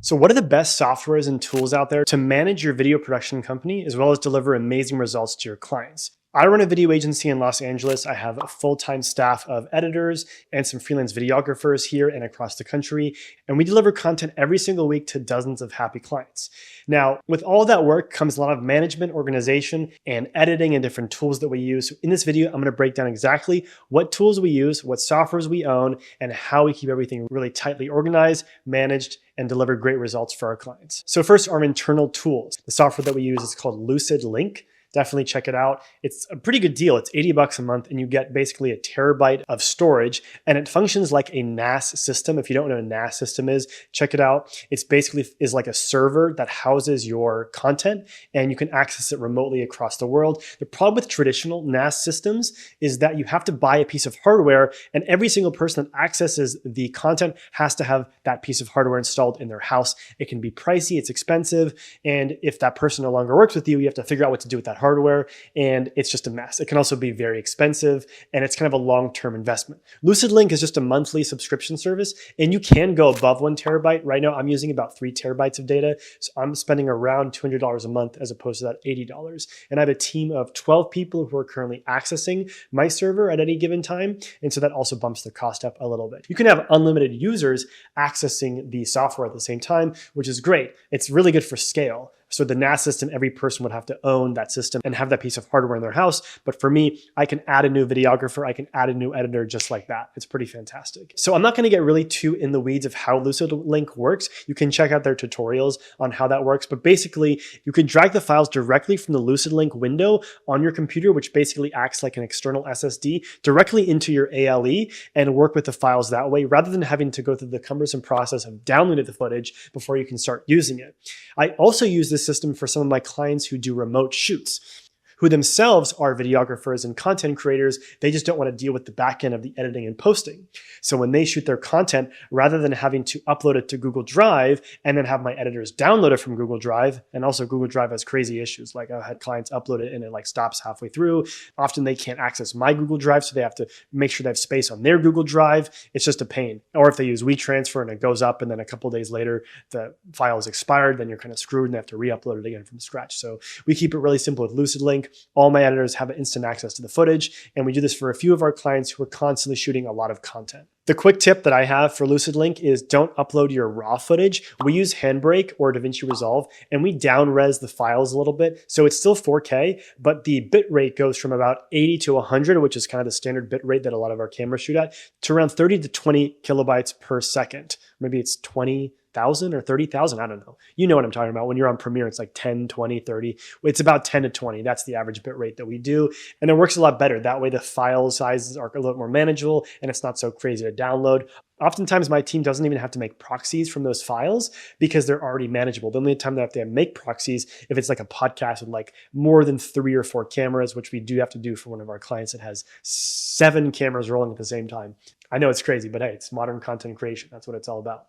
So what are the best softwares and tools out there to manage your video production company as well as deliver amazing results to your clients? I run a video agency in Los Angeles. I have a full-time staff of editors and some freelance videographers here and across the country. And we deliver content every single week to dozens of happy clients. Now, with all that work comes a lot of management, organization, and editing and different tools that we use. So in this video, I'm going to break down exactly what tools we use, what softwares we own, and how we keep everything really tightly organized, managed, and deliver great results for our clients. So first, our internal tools. The software that we use is called Lucid Link. Definitely check it out. It's a pretty good deal. It's $80 a month and you get basically a terabyte of storage, and it functions like a NAS system. If you don't know what a NAS system is, check it out. It's basically is like a server that houses your content and you can access it remotely across the world. The problem with traditional NAS systems is that you have to buy a piece of hardware, and every single person that accesses the content has to have that piece of hardware installed in their house. It can be pricey, it's expensive, and if that person no longer works with you, you have to figure out what to do with that hardware, and it's just a mess. It can also be very expensive, and it's kind of a long-term investment. Lucid Link is just a monthly subscription service, and you can go above 1 terabyte. Right now, I'm using about 3 terabytes of data, so I'm spending around $200 a month as opposed to that $80. And I have a team of 12 people who are currently accessing my server at any given time, and so that also bumps the cost up a little bit. You can have unlimited users accessing the software at the same time, which is great. It's really good for scale. So the NAS system, every person would have to own that system and have that piece of hardware in their house. But for me, I can add a new videographer. I can add a new editor just like that. It's pretty fantastic. So I'm not going to get really too in the weeds of how Lucid Link works. You can check out their tutorials on how that works. But basically, you can drag the files directly from the Lucid Link window on your computer, which basically acts like an external SSD, directly into your ALE and work with the files that way, rather than having to go through the cumbersome process of downloading the footage before you can start using it. I also use this system for some of my clients who do remote shoots, who themselves are videographers and content creators. They just don't want to deal with the back end of the editing and posting. So when they shoot their content, rather than having to upload it to Google Drive and then have my editors download it from Google Drive, and also Google Drive has crazy issues. Like I've had clients upload it and it like stops halfway through. Often they can't access my Google Drive, so they have to make sure they have space on their Google Drive. It's just a pain. Or if they use WeTransfer and it goes up and then a couple of days later, the file is expired, then you're kind of screwed and they have to re-upload it again from scratch. So we keep it really simple with Lucid Link. All my editors have instant access to the footage, and we do this for a few of our clients who are constantly shooting a lot of content. The quick tip that I have for Lucid Link is don't upload your raw footage. We use Handbrake or DaVinci Resolve, and we down-res the files a little bit. So it's still 4K, but the bit rate goes from about 80 to 100, which is kind of the standard bit rate that a lot of our cameras shoot at, to around 30 to 20 kilobytes per second. Maybe it's 20,000 or 30,000, I don't know. You know what I'm talking about. When you're on Premiere, it's like 10, 20, 30. It's about 10 to 20. That's the average bit rate that we do. And it works a lot better. That way the file sizes are a little more manageable and it's not so crazy to download. Oftentimes my team doesn't even have to make proxies from those files because they're already manageable. The only time they have to make proxies if it's like a podcast with like more than 3 or 4 cameras, which we do have to do for one of our clients that has 7 cameras rolling at the same time. I know it's crazy, but hey, it's modern content creation. That's what it's all about.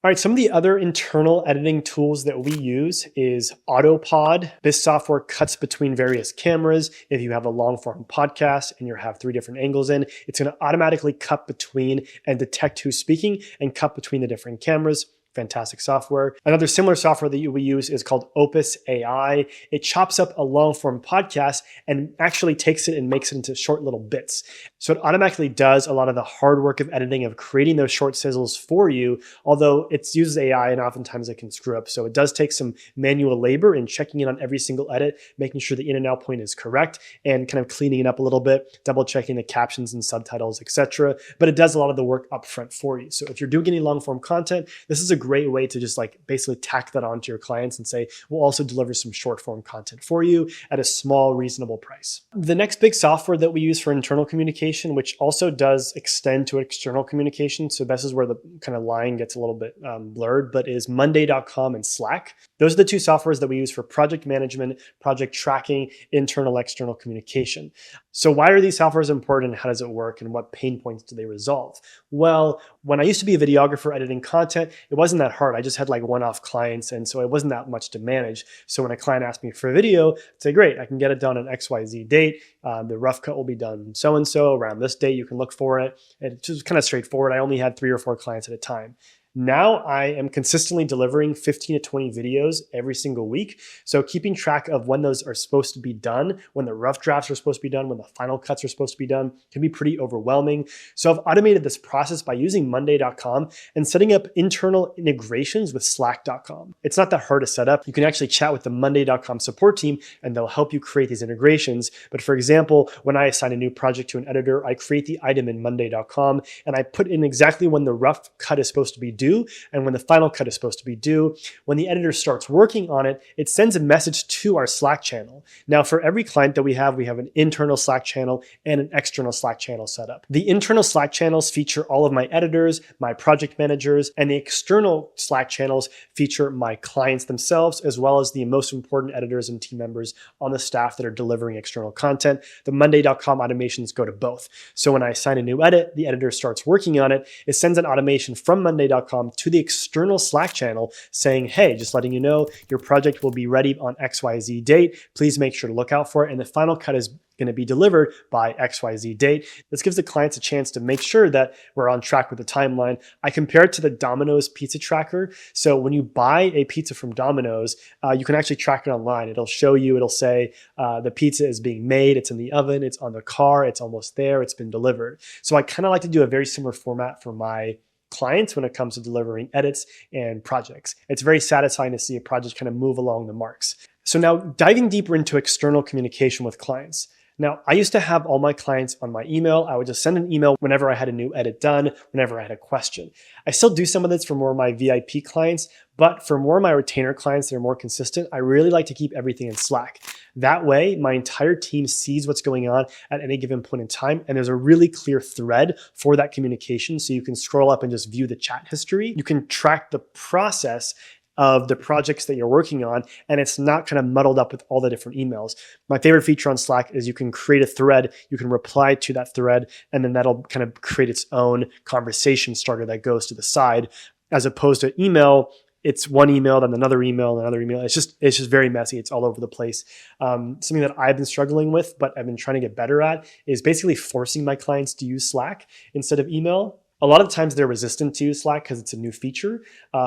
All right, some of the other internal editing tools that we use is Autopod. This software cuts between various cameras. If you have a long form podcast and you have 3 different angles in, it's going to automatically cut between and detect who's speaking and cut between the different cameras. Fantastic software. Another similar software that we use is called Opus AI. It chops up a long form podcast and actually takes it and makes it into short little bits. So it automatically does a lot of the hard work of editing, of creating those short sizzles for you, although it uses AI and oftentimes it can screw up. So it does take some manual labor in checking in on every single edit, making sure the in and out point is correct, and kind of cleaning it up a little bit, double checking the captions and subtitles, etc. But it does a lot of the work up front for you. So if you're doing any long form content, this is a great way to just like basically tack that onto your clients and say, we'll also deliver some short form content for you at a small, reasonable price. The next big software that we use for internal communication, which also does extend to external communication, so this is where the kind of line gets a little bit blurred, but is Monday.com and Slack. Those are the 2 softwares that we use for project management, project tracking, internal, external communication. So why are these softwares important and how does it work and what pain points do they resolve? Well, when I used to be a videographer editing content, it wasn't that hard. I just had like one-off clients, and so it wasn't that much to manage. So when a client asked me for a video, I'd say, great, I can get it done on XYZ date. The rough cut will be done so-and-so around this date. You can look for it. It's just kind of straightforward. I only had 3 or 4 clients at a time. Now I am consistently delivering 15 to 20 videos every single week. So keeping track of when those are supposed to be done, when the rough drafts are supposed to be done, when the final cuts are supposed to be done can be pretty overwhelming. So I've automated this process by using Monday.com and setting up internal integrations with Slack.com. It's not that hard to set up. You can actually chat with the Monday.com support team and they'll help you create these integrations. But for example, when I assign a new project to an editor, I create the item in Monday.com and I put in exactly when the rough cut is supposed to be due and when the final cut is supposed to be due. When the editor starts working on it, it sends a message to our Slack channel. Now, for every client that we have an internal Slack channel and an external Slack channel set up. The internal Slack channels feature all of my editors, my project managers, and the external Slack channels feature my clients themselves, as well as the most important editors and team members on the staff that are delivering external content. The Monday.com automations go to both. So when I assign a new edit, the editor starts working on it, it sends an automation from Monday.com to the external Slack channel saying, hey, just letting you know, your project will be ready on XYZ date. Please make sure to look out for it. And the final cut is going to be delivered by XYZ date. This gives the clients a chance to make sure that we're on track with the timeline. I compare it to the Domino's pizza tracker. So when you buy a pizza from Domino's, you can actually track it online. It'll show you, it'll say the pizza is being made, it's in the oven, it's on the car, it's almost there, it's been delivered. So I kind of like to do a very similar format for my clients when it comes to delivering edits and projects. It's very satisfying to see a project kind of move along the marks. So now diving deeper into external communication with clients. Now, I used to have all my clients on my email. I would just send an email whenever I had a new edit done, whenever I had a question. I still do some of this for more of my VIP clients, but for more of my retainer clients that are more consistent, I really like to keep everything in Slack. That way, my entire team sees what's going on at any given point in time, and there's a really clear thread for that communication, so you can scroll up and just view the chat history. You can track the process of the projects that you're working on, and it's not kind of muddled up with all the different emails. My favorite feature on Slack is you can create a thread, you can reply to that thread, and then that'll kind of create its own conversation starter that goes to the side, as opposed to email. It's one email, then another email, and another email. It's just very messy. It's all over the place. Something that I've been struggling with, but I've been trying to get better at, is basically forcing my clients to use Slack instead of email. A lot of times they're resistant to use Slack because it's a new feature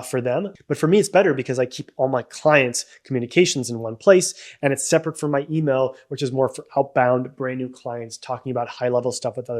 for them. But for me, it's better because I keep all my clients' communications in one place, and it's separate from my email, which is more for outbound, brand new clients talking about high-level stuff with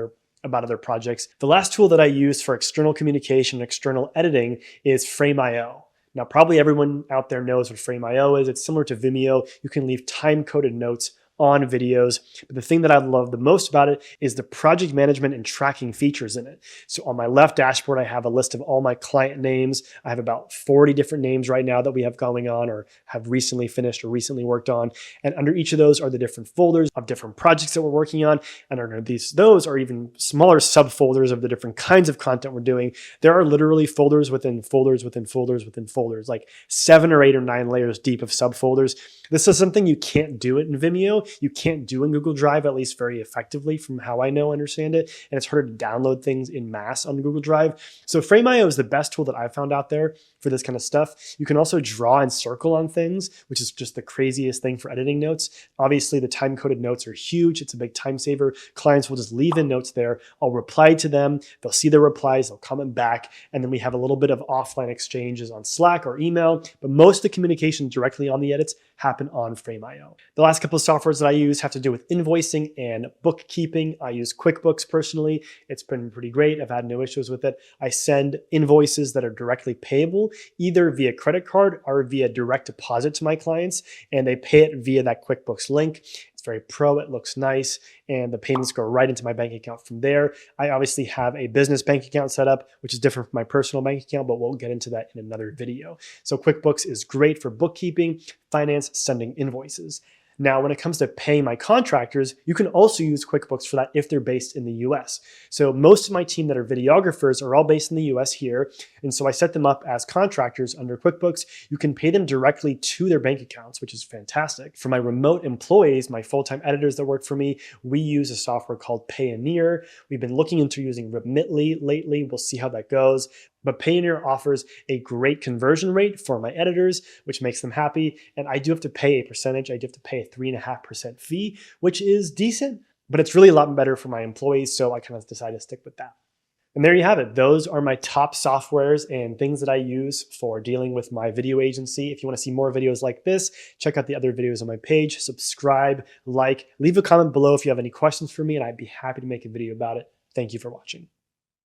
about other projects. The last tool that I use for external communication, external editing is Frame.io. Now, probably everyone out there knows what Frame.io is. It's similar to Vimeo. You can leave time-coded notes on videos. But the thing that I love the most about it is the project management and tracking features in it. So on my left dashboard, I have a list of all my client names. I have about 40 different names right now that we have going on or have recently finished or recently worked on. And under each of those are the different folders of different projects that we're working on. And under those are even smaller subfolders of the different kinds of content we're doing. There are literally folders within folders within folders within folders, like 7 or 8 or 9 layers deep of subfolders. This is something you can't do it in Vimeo. You can't do in Google Drive, at least very effectively from how I know, understand it. And it's harder to download things in mass on Google Drive. So Frame.io is the best tool that I've found out there for this kind of stuff. You can also draw and circle on things, which is just the craziest thing for editing notes. Obviously, the time-coded notes are huge. It's a big time saver. Clients will just leave in notes there. I'll reply to them. They'll see the replies. They'll comment back. And then we have a little bit of offline exchanges on Slack or email. But most of the communication directly on the edits happen on Frame.io. The last couple of softwares that I use have to do with invoicing and bookkeeping. I use QuickBooks personally. It's been pretty great. I've had no issues with it. I send invoices that are directly payable, either via credit card or via direct deposit to my clients, and they pay it via that QuickBooks link. It's very pro, it looks nice, and the payments go right into my bank account from there. I obviously have a business bank account set up, which is different from my personal bank account, but we'll get into that in another video. So QuickBooks is great for bookkeeping, finance, sending invoices. Now, when it comes to paying my contractors, you can also use QuickBooks for that if they're based in the US. So most of my team that are videographers are all based in the US here. And so I set them up as contractors under QuickBooks. You can pay them directly to their bank accounts, which is fantastic. For my remote employees, my full-time editors that work for me, we use a software called Payoneer. We've been looking into using Remitly lately. We'll see how that goes. But Payoneer offers a great conversion rate for my editors, which makes them happy. And I do have to pay a percentage. I do have to pay a 3.5% fee, which is decent, but it's really a lot better for my employees. So I kind of decided to stick with that. And there you have it. Those are my top softwares and things that I use for dealing with my video agency. If you want to see more videos like this, check out the other videos on my page, subscribe, like, leave a comment below if you have any questions for me, and I'd be happy to make a video about it. Thank you for watching.